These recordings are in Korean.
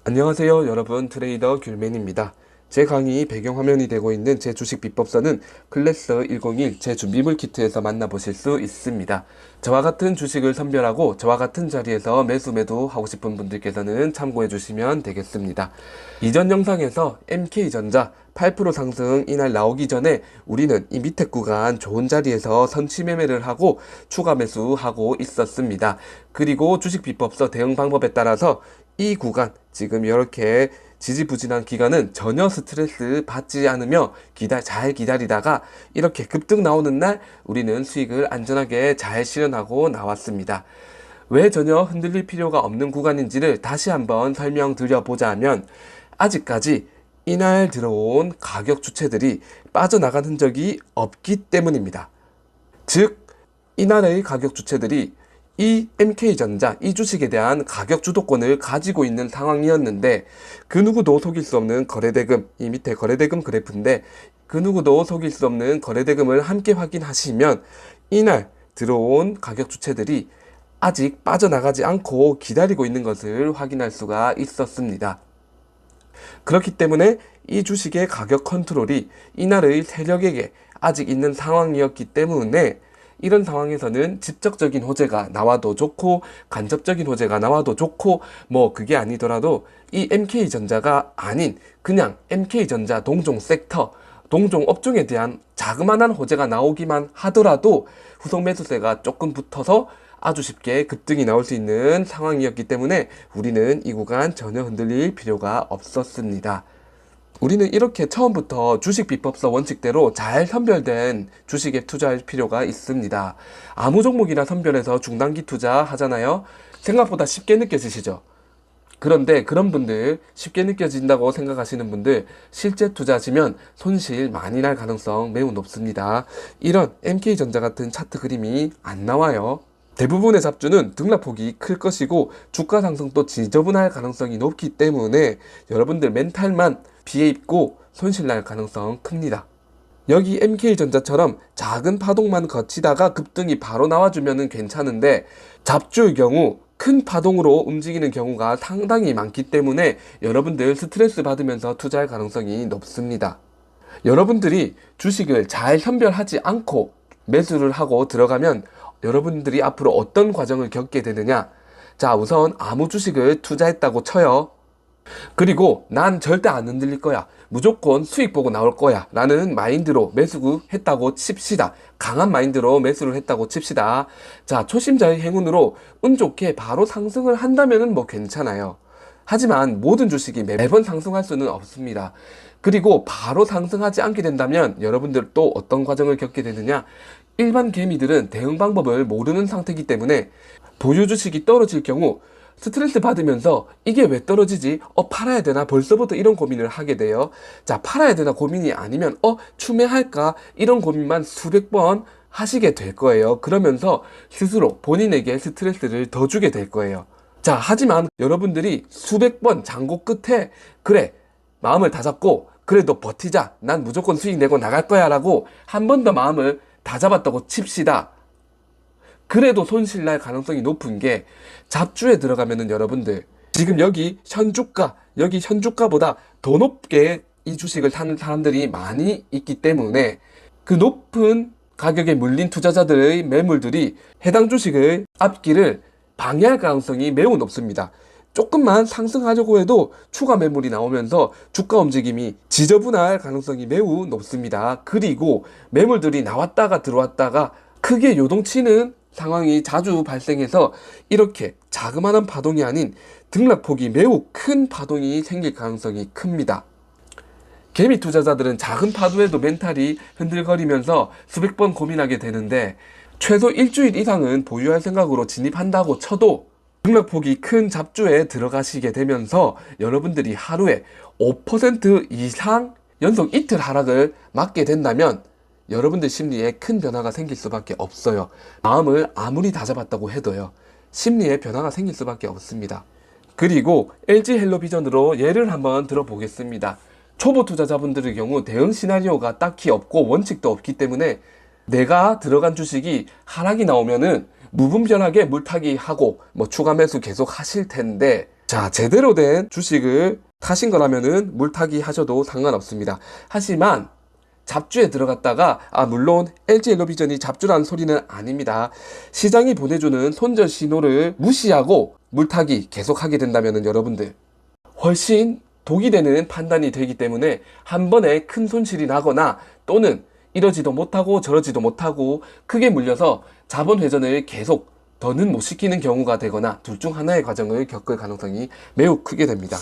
안녕하세요 여러분, 트레이더 귤맨입니다. 제 강의 배경화면이 되고 있는 제 주식 비법서는 클래스 101 제 준비물 키트에서 만나보실 수 있습니다. 저와 같은 주식을 선별하고 저와 같은 자리에서 매수 하고 싶은 분들께서는 참고해 주시면 되겠습니다. 이전 영상에서 MK전자 8% 상승 이날 나오기 전에 우리는 이 밑에 구간 좋은 자리에서 선취 매매를 하고 추가 매수하고 있었습니다. 그리고 주식 비법서 대응 방법에 따라서 이 구간 지금 이렇게 지지부진한 기간은 전혀 스트레스 받지 않으며 잘 기다리다가 이렇게 급등 나오는 날 우리는 수익을 안전하게 잘 실현하고 나왔습니다. 왜 전혀 흔들릴 필요가 없는 구간인지를 다시 한번 설명드려 보자면, 아직까지 이날 들어온 가격 주체들이 빠져나간 흔적이 없기 때문입니다. 즉 이날의 가격 주체들이 이 MK전자, 이 주식에 대한 가격 주도권을 가지고 있는 상황이었는데, 그 누구도 속일 수 없는 거래대금, 이 밑에 거래대금 그래프인데, 그 누구도 속일 수 없는 거래대금을 함께 확인하시면 이날 들어온 가격 주체들이 아직 빠져나가지 않고 기다리고 있는 것을 확인할 수가 있었습니다. 그렇기 때문에 이 주식의 가격 컨트롤이 이날의 세력에게 아직 있는 상황이었기 때문에, 이런 상황에서는 직접적인 호재가 나와도 좋고 간접적인 호재가 나와도 좋고, 뭐 그게 아니더라도 이 MK전자가 아닌 그냥 MK전자 동종 섹터, 동종 업종에 대한 자그마한 호재가 나오기만 하더라도 후속 매수세가 조금 붙어서 아주 쉽게 급등이 나올 수 있는 상황이었기 때문에 우리는 이 구간 전혀 흔들릴 필요가 없었습니다. 우리는 이렇게 처음부터 주식 비법서 원칙대로 잘 선별된 주식에 투자할 필요가 있습니다. 아무 종목이나 선별해서 중단기 투자 하잖아요. 생각보다 쉽게 느껴지시죠? 그런데 그런 분들, 쉽게 느껴진다고 생각하시는 분들, 실제 투자하시면 손실 많이 날 가능성 매우 높습니다. 이런 MK전자 같은 차트 그림이 안 나와요. 대부분의 잡주는 등락폭이 클 것이고 주가 상승도 지저분할 가능성이 높기 때문에 여러분들 멘탈만 피해 입고 손실 날 가능성 큽니다. 여기 MK전자처럼 작은 파동만 거치다가 급등이 바로 나와주면 괜찮은데, 잡주의 경우 큰 파동으로 움직이는 경우가 상당히 많기 때문에 여러분들 스트레스 받으면서 투자할 가능성이 높습니다. 여러분들이 주식을 잘 선별하지 않고 매수를 하고 들어가면 여러분들이 앞으로 어떤 과정을 겪게 되느냐. 자, 우선 아무 주식을 투자했다고 쳐요. 그리고 난 절대 안 흔들릴 거야, 무조건 수익 보고 나올 거야 라는 마인드로 매수 했다고 칩시다. 강한 마인드로 매수를 했다고 칩시다. 자, 초심자의 행운으로 운 좋게 바로 상승을 한다면 뭐 괜찮아요. 하지만 모든 주식이 매번 상승할 수는 없습니다. 그리고 바로 상승하지 않게 된다면 여러분들 또 어떤 과정을 겪게 되느냐. 일반 개미들은 대응 방법을 모르는 상태이기 때문에 보유 주식이 떨어질 경우 스트레스 받으면서 이게 왜 떨어지지? 팔아야 되나? 벌써부터 이런 고민을 하게 돼요. 자, 팔아야 되나 고민이 아니면 추매할까? 이런 고민만 수백 번 하시게 될 거예요. 그러면서 스스로 본인에게 스트레스를 더 주게 될 거예요. 자, 하지만 여러분들이 수백 번 장고 끝에 그래, 마음을 다잡고 그래도 버티자, 난 무조건 수익 내고 나갈 거야 라고 한 번 더 마음을 다잡았다고 칩시다. 그래도 손실 날 가능성이 높은 게, 잡주에 들어가면은 여러분들 지금 여기 현주가보다 더 높게 이 주식을 사는 사람들이 많이 있기 때문에 그 높은 가격에 물린 투자자들의 매물들이 해당 주식을 앞길을 방해할 가능성이 매우 높습니다. 조금만 상승하려고 해도 추가 매물이 나오면서 주가 움직임이 지저분할 가능성이 매우 높습니다. 그리고 매물들이 나왔다가 들어왔다가 크게 요동치는 상황이 자주 발생해서 이렇게 자그마한 파동이 아닌 등락폭이 매우 큰 파동이 생길 가능성이 큽니다. 개미 투자자들은 작은 파도에도 멘탈이 흔들거리면서 수백 번 고민하게 되는데, 최소 일주일 이상은 보유할 생각으로 진입한다고 쳐도 등락폭이 큰 잡주에 들어가시게 되면서 여러분들이 하루에 5% 이상 연속 이틀 하락을 맞게 된다면 여러분들 심리에 큰 변화가 생길 수밖에 없어요. 마음을 아무리 다잡았다고 해도요, 심리에 변화가 생길 수밖에 없습니다. 그리고 LG헬로비전으로 예를 한번 들어보겠습니다. 초보 투자자분들의 경우 대응 시나리오가 딱히 없고 원칙도 없기 때문에 내가 들어간 주식이 하락이 나오면은 무분별하게 물타기 하고 뭐 추가 매수 계속 하실 텐데, 자, 제대로 된 주식을 타신 거라면은 물타기 하셔도 상관없습니다. 하지만 잡주에 들어갔다가 물론 LG엘로비전이 잡주라는 소리는 아닙니다. 시장이 보내주는 손절 신호를 무시하고 물타기 계속하게 된다면 여러분들 훨씬 독이 되는 판단이 되기 때문에 한 번에 큰 손실이 나거나 또는 이러지도 못하고 저러지도 못하고 크게 물려서 자본 회전을 계속 더는 못 시키는 경우가 되거나 둘 중 하나의 과정을 겪을 가능성이 매우 크게 됩니다.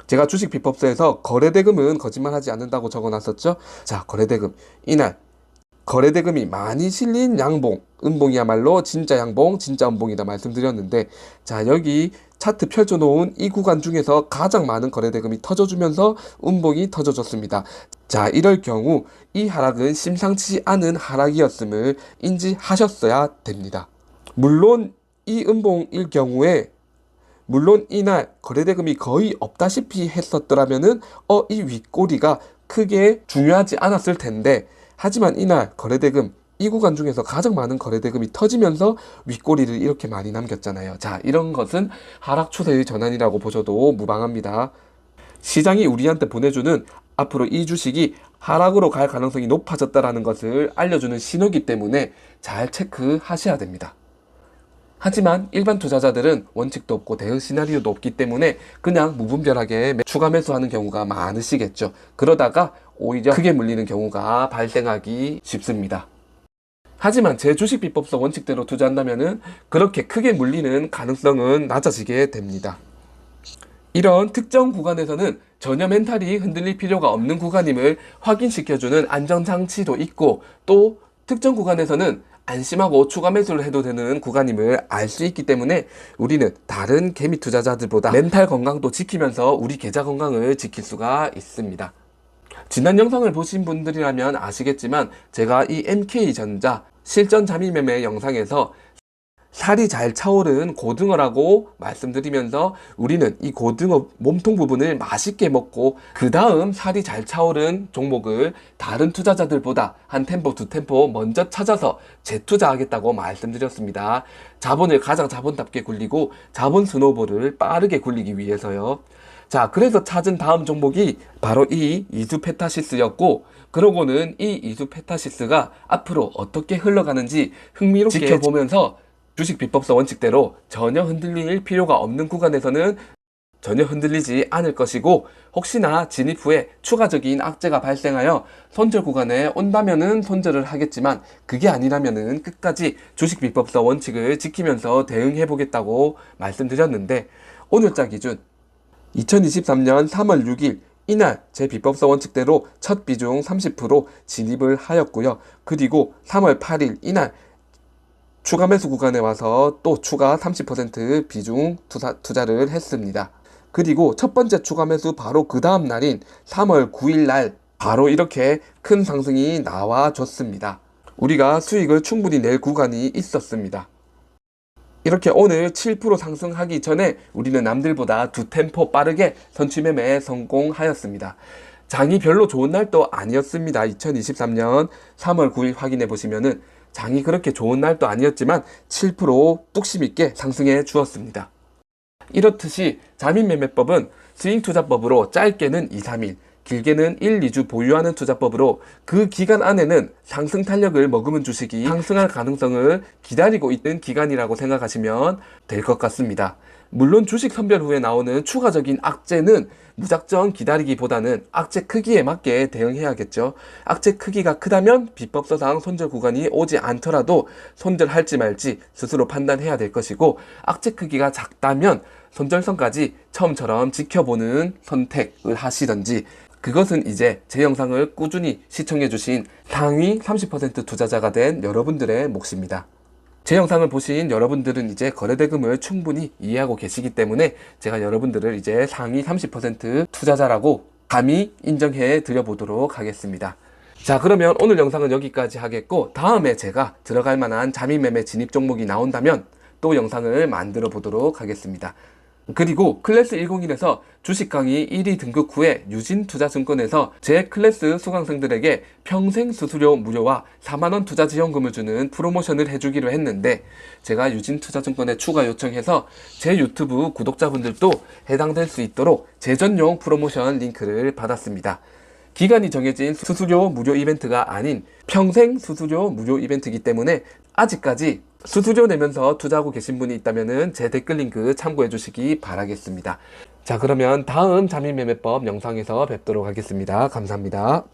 제가 주식 비법서에서 거래대금은 거짓말하지 않는다고 적어놨었죠. 자, 거래대금 이날 거래대금이 많이 실린 양봉, 음봉이야말로 진짜 양봉, 진짜 음봉이다 말씀드렸는데, 자, 여기 차트 펼쳐놓은 이 구간 중에서 가장 많은 거래대금이 터져주면서 음봉이 터져줬습니다. 자, 이럴 경우 이 하락은 심상치 않은 하락이었음을 인지하셨어야 됩니다. 물론 이 음봉일 경우에 물론 이날 거래대금이 거의 없다시피 했었더라면은 이 윗꼬리가 크게 중요하지 않았을 텐데, 하지만 이날 거래대금 이 구간 중에서 가장 많은 거래대금이 터지면서 윗꼬리를 이렇게 많이 남겼잖아요. 자, 이런 것은 하락 추세의 전환이라고 보셔도 무방합니다. 시장이 우리한테 보내주는 앞으로 이 주식이 하락으로 갈 가능성이 높아졌다라는 것을 알려주는 신호이기 때문에 잘 체크하셔야 됩니다. 하지만 일반 투자자들은 원칙도 없고 대응 시나리오도 없기 때문에 그냥 무분별하게 추가 매수하는 경우가 많으시겠죠. 그러다가 오히려 크게 물리는 경우가 발생하기 쉽습니다. 하지만 제 주식 비법서 원칙대로 투자한다면 그렇게 크게 물리는 가능성은 낮아지게 됩니다. 이런 특정 구간에서는 전혀 멘탈이 흔들릴 필요가 없는 구간임을 확인시켜주는 안전장치도 있고, 또 특정 구간에서는 안심하고 추가 매수를 해도 되는 구간임을 알 수 있기 때문에 우리는 다른 개미 투자자들보다 멘탈 건강도 지키면서 우리 계좌 건강을 지킬 수가 있습니다. 지난 영상을 보신 분들이라면 아시겠지만 제가 이 MK전자 실전 잠입매매 영상에서 살이 잘 차오른 고등어라고 말씀드리면서 우리는 이 고등어 몸통 부분을 맛있게 먹고 그 다음 살이 잘 차오른 종목을 다른 투자자들보다 한 템포 두 템포 먼저 찾아서 재투자하겠다고 말씀드렸습니다. 자본을 가장 자본답게 굴리고 자본 스노볼을 빠르게 굴리기 위해서요. 자, 그래서 찾은 다음 종목이 바로 이 이수페타시스였고, 그러고는 이 이수페타시스가 앞으로 어떻게 흘러가는지 흥미롭게 지켜보면서 주식 비법서 원칙대로 전혀 흔들릴 필요가 없는 구간에서는 전혀 흔들리지 않을 것이고, 혹시나 진입 후에 추가적인 악재가 발생하여 손절 구간에 온다면은 손절을 하겠지만 그게 아니라면은 끝까지 주식 비법서 원칙을 지키면서 대응해 보겠다고 말씀드렸는데, 오늘자 기준 2023년 3월 6일 이날 제 비법서 원칙대로 첫 비중 30% 진입을 하였고요. 그리고 3월 8일 이날 추가 매수 구간에 와서 또 추가 30% 비중 투자를 했습니다. 그리고 첫 번째 추가 매수 바로 그 다음 날인 3월 9일 날 바로 이렇게 큰 상승이 나와줬습니다. 우리가 수익을 충분히 낼 구간이 있었습니다. 이렇게 오늘 7% 상승하기 전에 우리는 남들보다 두 템포 빠르게 선취매매에 성공하였습니다. 장이 별로 좋은 날도 아니었습니다. 2023년 3월 9일 확인해 보시면은 장이 그렇게 좋은 날도 아니었지만 7% 뚝심 있게 상승해 주었습니다. 이렇듯이 자민매매법은 스윙투자법으로 짧게는 2, 3일, 길게는 1, 2주 보유하는 투자법으로 그 기간 안에는 상승 탄력을 머금은 주식이 상승할 가능성을 기다리고 있는 기간이라고 생각하시면 될 것 같습니다. 물론 주식 선별 후에 나오는 추가적인 악재는 무작정 기다리기보다는 악재 크기에 맞게 대응해야겠죠. 악재 크기가 크다면 비법서상 손절 구간이 오지 않더라도 손절할지 말지 스스로 판단해야 될 것이고, 악재 크기가 작다면 손절선까지 처음처럼 지켜보는 선택을 하시던지, 그것은 이제 제 영상을 꾸준히 시청해주신 상위 30% 투자자가 된 여러분들의 몫입니다. 제 영상을 보신 여러분들은 이제 거래대금을 충분히 이해하고 계시기 때문에 제가 여러분들을 이제 상위 30% 투자자라고 감히 인정해 드려보도록 하겠습니다. 자, 그러면 오늘 영상은 여기까지 하겠고, 다음에 제가 들어갈 만한 자민매매 진입 종목이 나온다면 또 영상을 만들어 보도록 하겠습니다. 그리고 클래스 101에서 주식 강의 1위 등급 후에 유진투자증권에서 제 클래스 수강생들에게 평생 수수료 무료와 4만원 투자 지원금을 주는 프로모션을 해주기로 했는데, 제가 유진투자증권에 추가 요청해서 제 유튜브 구독자분들도 해당될 수 있도록 재전용 프로모션 링크를 받았습니다. 기간이 정해진 수수료 무료 이벤트가 아닌 평생 수수료 무료 이벤트이기 때문에 아직까지 수수료 내면서 투자하고 계신 분이 있다면 제 댓글 링크 참고해 주시기 바라겠습니다. 자, 그러면 다음 자민매매법 영상에서 뵙도록 하겠습니다. 감사합니다.